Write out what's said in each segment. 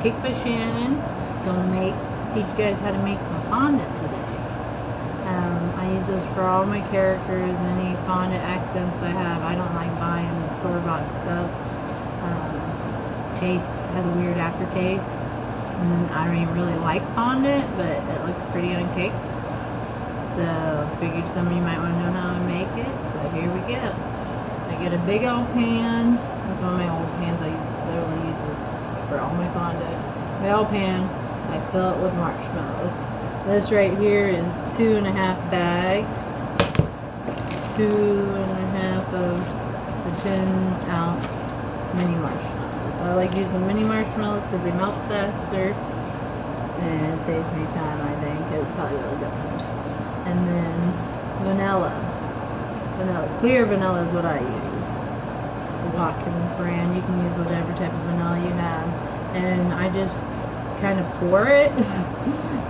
Cakes by Shannon. Gonna teach you guys how to make some fondant today. I use this for all my characters, any fondant accents I have. I don't like buying the store-bought stuff. Has a weird aftertaste. And I don't even really like fondant, but it looks pretty on cakes. So figured some of you might want to know how to make it. So here we go. I get a big old pan. That's one of my old pans. I literally use this for all my fondant. Big old pan. I fill it with marshmallows. This right here is 2.5 bags. 2.5 of the 10-ounce mini marshmallows. I like using mini marshmallows because they melt faster and it saves me time. I think it probably really doesn't. And then vanilla. Clear vanilla is what I use. Watkins brand. You can use whatever type of vanilla you have. And I just kind of pour it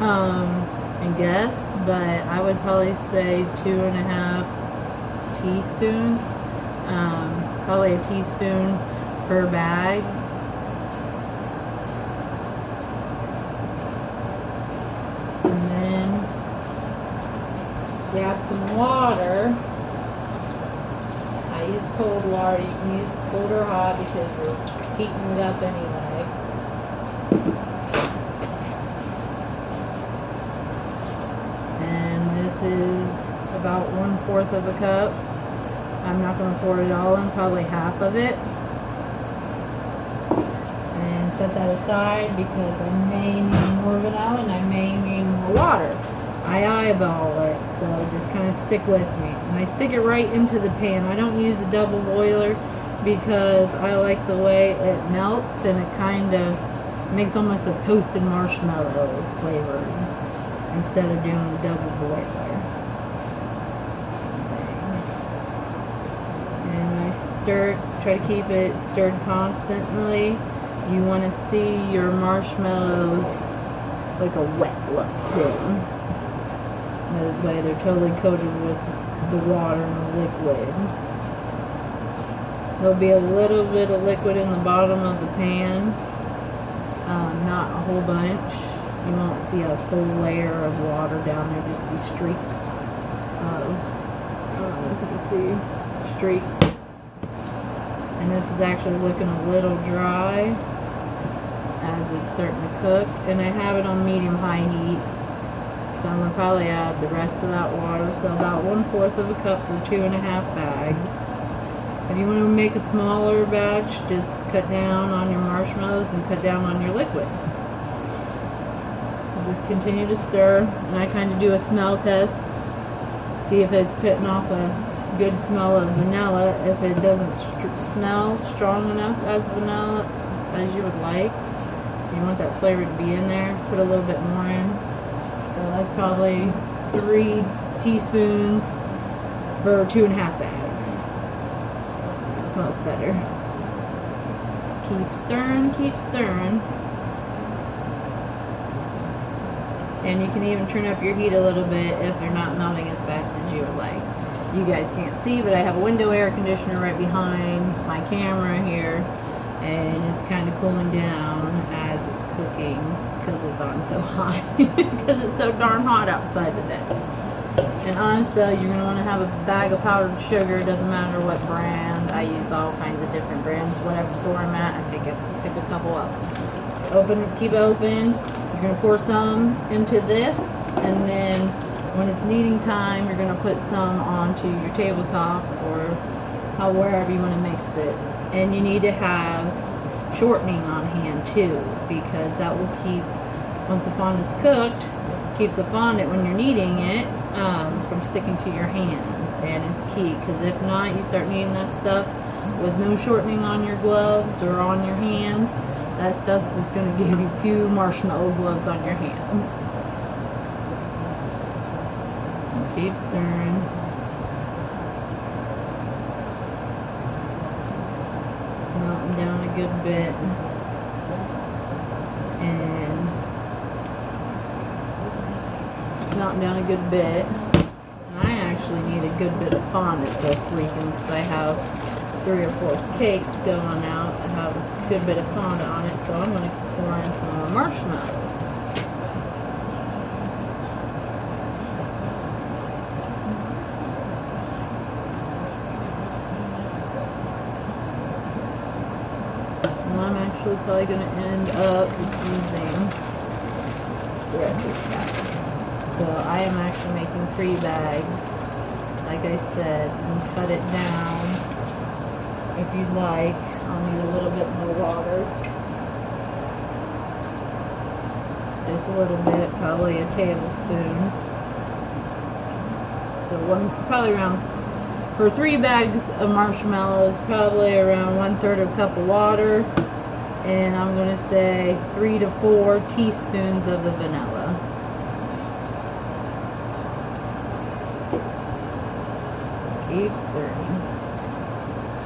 and guess, but I would probably say 2.5 teaspoons. Probably a teaspoon per bag. And then you add some water. I use cold water. You can use cold or hot because you're heating it up anyway. And this is about 1/4 of a cup. I'm not going to pour it all in, probably half of it. And set that aside because I may need more vanilla and I may need more water. I eyeball it, so just kind of stick with me. And I stick it right into the pan. I don't use a double boiler because I like the way it melts and it kind of makes almost a toasted marshmallow flavor instead of doing a double boiler. Try to keep it stirred constantly. You want to see your marshmallows like a wet look to them. That way they're totally coated with the water and the liquid. There'll be a little bit of liquid in the bottom of the pan. Not a whole bunch. You won't see a full layer of water down there, just these streaks of, I don't know if you can see, streaks. And this is actually looking a little dry as it's starting to cook. And I have it on medium-high heat. So I'm going to probably add the rest of that water. So about 1/4 of a cup for 2.5 bags. If you want to make a smaller batch, just cut down on your marshmallows and cut down on your liquid. Just continue to stir. And I kind of do a smell test. See if it's putting off a good smell of vanilla. If it doesn't smell strong enough as vanilla as you would like, you want that flavor to be in there, put a little bit more in. So that's probably 3 teaspoons for 2.5 bags. It smells better. Keep stirring, keep stirring. And you can even turn up your heat a little bit if they're not melting as fast as you would like. You guys can't see, but I have a window air conditioner right behind my camera here, and it's kind of cooling down as it's cooking because it's on so high because it's so darn hot outside today. And honestly, you're going to want to have a bag of powdered sugar. Doesn't matter what brand. I use all kinds of different brands. Whatever store I'm at, I pick a couple up. Keep it open. You're going to pour some into this, and then when it's kneading time, you're going to put some onto your tabletop or wherever you want to mix it. And you need to have shortening on hand too, because that will keep, once the fondant's cooked, keep the fondant when you're kneading it from sticking to your hands. And it's key, because if not, you start kneading that stuff with no shortening on your gloves or on your hands, that stuff's just going to give you 2 marshmallow gloves on your hands. Keep stirring. It's melting down a good bit. And it's melting down a good bit. And I actually need a good bit of fondant this weekend because I have 3 or 4 cakes going out. I have a good bit of fondant on it, so I'm going to pour in some actually probably going to end up using the rest of this bag. So I am actually making 3 bags. Like I said, you can cut it down if you'd like. I'll need a little bit more water. Just a little bit, probably a tablespoon. So probably around, for 3 bags of marshmallows, probably around 1/3 of a cup of water. And I'm going to say 3 to 4 teaspoons of the vanilla. Keep stirring.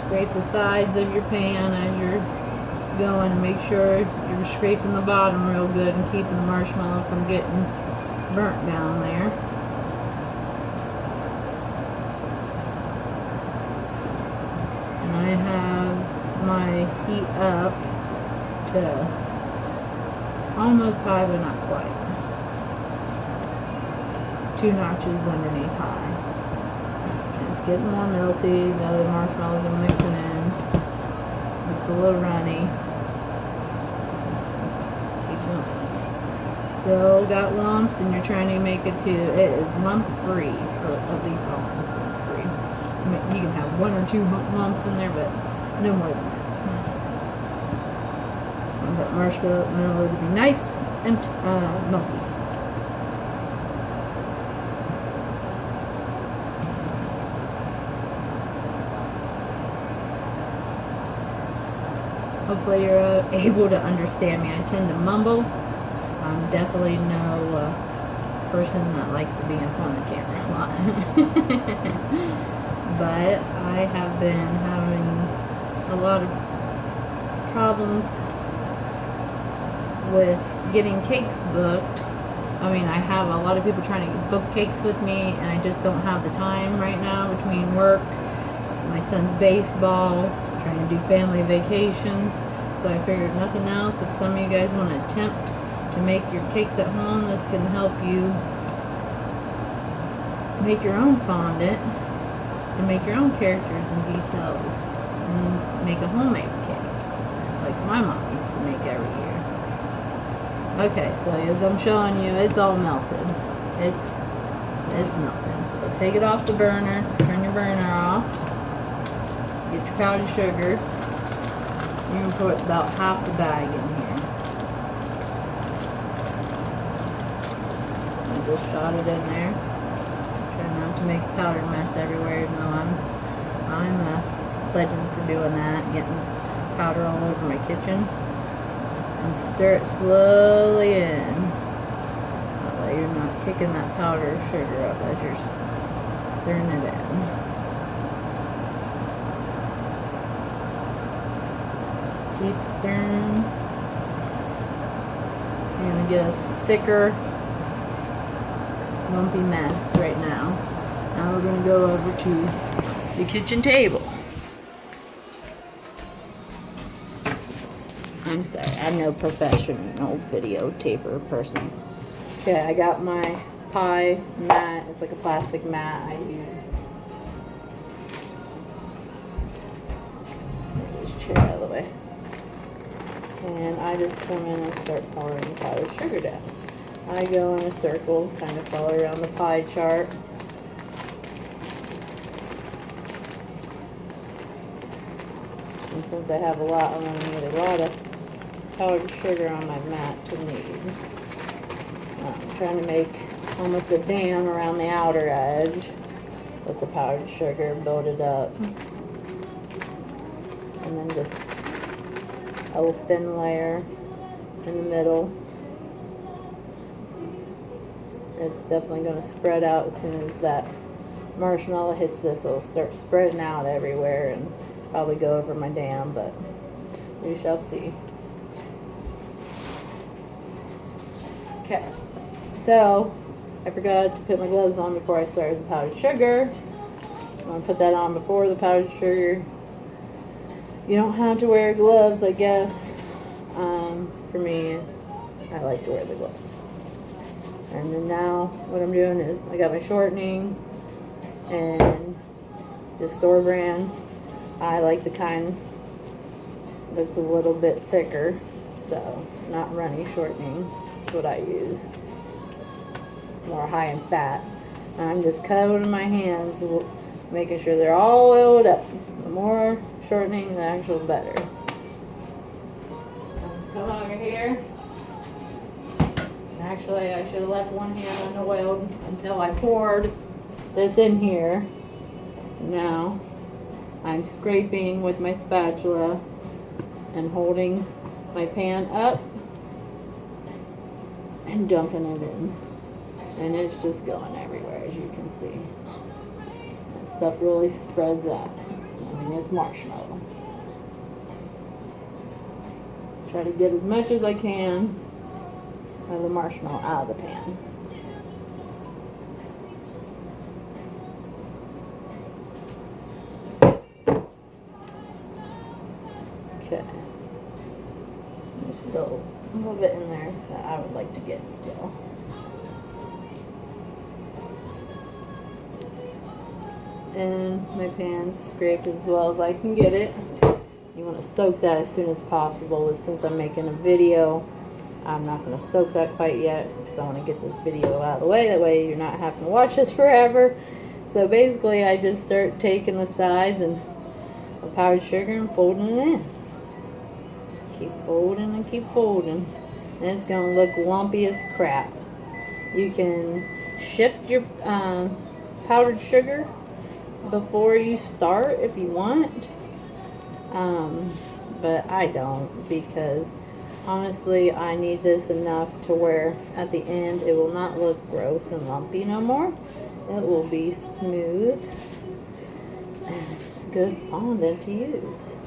Scrape the sides of your pan as you're going, and make sure you're scraping the bottom real good and keeping the marshmallow from getting burnt down there. And I have my heat up to almost high, but not quite. 2 notches underneath high. It's getting more melty. The other marshmallows are mixing in. It's a little runny. Still got lumps, and you're trying to make it to, it is lump free, or at least almost lump free. I mean, you can have 1 or 2 lumps in there, but no more than that. I want that marshmallow to be nice and melty. Hopefully you're able to understand me. I tend to mumble. I'm definitely no person that likes to be in front of the camera a lot. But I have been having a lot of problems with getting cakes booked. I mean, I have a lot of people trying to book cakes with me, and I just don't have the time right now between work, my son's baseball, trying to do family vacations. So I figured nothing else, if some of you guys want to attempt to make your cakes at home, this can help you make your own fondant and make your own characters and details and make a homemade cake like my mom used to make every year. Okay, so as I'm showing you, it's all melted. It's melted. So take it off the burner, turn your burner off, get your powdered sugar. You can put about half the bag in here. I just shot it in there. Try not to make a powder mess everywhere, even though I'm a legend for doing that, getting powder all over my kitchen. And stir it slowly in. That way you're not kicking that powdered sugar up as you're stirring it in. Keep stirring. You're going to get a thicker, lumpy mess right now. Now we're going to go over to the kitchen table. I'm sorry, I'm no professional videotaper person. Okay, I got my pie mat. It's like a plastic mat I use. Move this chair out of the way. And I just come in and start pouring powdered sugar down. I go in a circle, kind of follow around the pie chart. And since I have a lot, I'm going to need a lot of powdered sugar on my mat to knead. I'm trying to make almost a dam around the outer edge with the powdered sugar, build it up. And then just a thin layer in the middle. It's definitely going to spread out as soon as that marshmallow hits this. It'll start spreading out everywhere and probably go over my dam, but we shall see. Okay, so I forgot to put my gloves on before I started the powdered sugar. I'm going to put that on before the powdered sugar. You don't have to wear gloves, I guess. For me, I like to wear the gloves. And then now what I'm doing is I got my shortening and just store brand. I like the kind that's a little bit thicker. So, not runny shortening is what I use. More high in fat. And I'm just coating my hands, making sure they're all oiled up. The more shortening, the actual better. Come over here. Actually, I should have left one hand unoiled until I poured this in here. Now, I'm scraping with my spatula and holding my pan up and dumping it in. And it's just going everywhere, as you can see. That stuff really spreads out. I mean, it's marshmallow. Try to get as much as I can of the marshmallow out of the pan. Okay. There's still a little bit in there that I would like to get still. And my pan's scraped as well as I can get it. You want to soak that as soon as possible, but since I'm making a video, I'm not going to soak that quite yet because I want to get this video out of the way. That way you're not having to watch this forever. So basically I just start taking the sides and the powdered sugar and folding it in. Keep folding and keep folding. And it's going to look lumpy as crap. You can shift your powdered sugar before you start if you want. But I don't, because honestly I need this enough to where at the end it will not look gross and lumpy no more. It will be smooth and good fondant to use.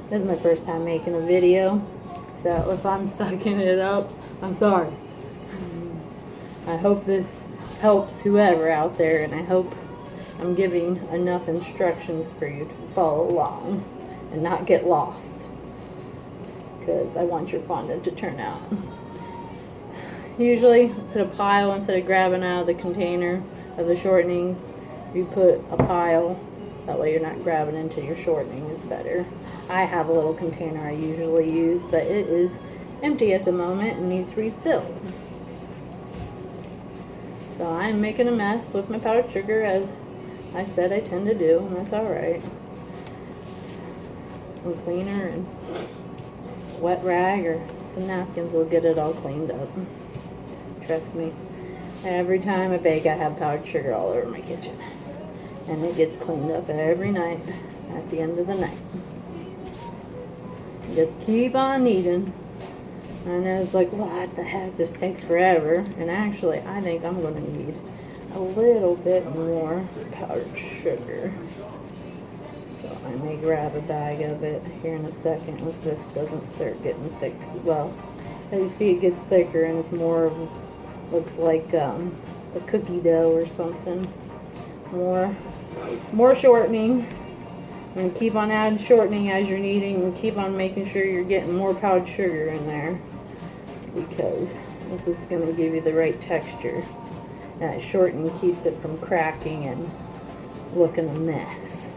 This is my first time making a video, so if I'm sucking it up, I'm sorry. I hope this helps whoever out there, and I hope I'm giving enough instructions for you to follow along and not get lost, because I want your fondant to turn out. Usually put a pile instead of grabbing out of the container of the shortening. You put a pile, that way you're not grabbing into your shortening is better. I have a little container I usually use, but it is empty at the moment and needs refilled. So I'm making a mess with my powdered sugar, as I said I tend to do, and that's alright. Some cleaner and wet rag or some napkins will get it all cleaned up. Trust me, every time I bake I have powdered sugar all over my kitchen. And it gets cleaned up every night at the end of the night. Just keep on kneading. I know it's like, what the heck, this takes forever. And actually, I think I'm going to need a little bit more powdered sugar. So I may grab a bag of it here in a second if this doesn't start getting thick. Well, as you see, it gets thicker and it's more of, looks like a cookie dough or something. More shortening. And keep on adding shortening as you're kneading, and keep on making sure you're getting more powdered sugar in there, because that's what's going to give you the right texture. And that shortening keeps it from cracking and looking a mess.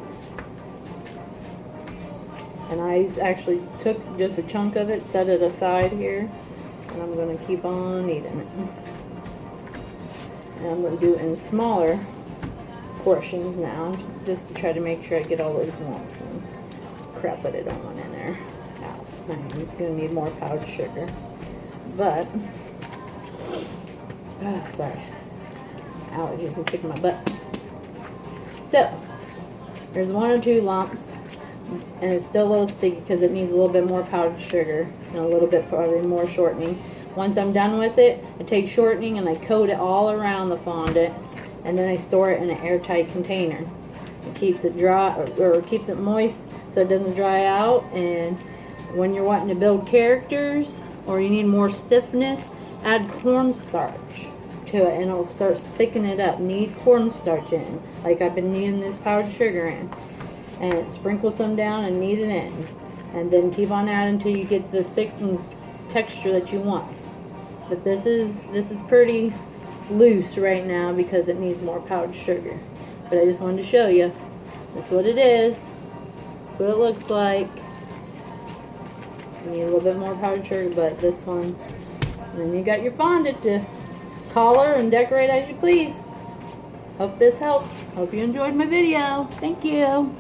And I actually took just a chunk of it, set it aside here, and I'm going to keep on kneading it. And I'm going to do it in smaller portions now, just to try to make sure I get all those lumps and crap that I don't want in there out. I'm going to need more powdered sugar, but sorry, allergies are kicking my butt. So there's one or two lumps, and it's still a little sticky because it needs a little bit more powdered sugar and a little bit probably more shortening. Once I'm done with it, I take shortening and I coat it all around the fondant, and then I store it in an airtight container. It keeps it dry, or keeps it moist so it doesn't dry out. And when you're wanting to build characters or you need more stiffness, add cornstarch to it and it'll start thickening it up. Knead cornstarch in, like I've been kneading this powdered sugar in. And sprinkle some down and knead it in. And then keep on adding until you get the thick texture that you want. But this is pretty loose right now because it needs more powdered sugar. But I just wanted to show you That's what it is. That's what it looks like. You need a little bit more powdered sugar, but this one. And then you got your fondant to color and decorate as you please. Hope this helps. Hope you enjoyed my video. Thank you.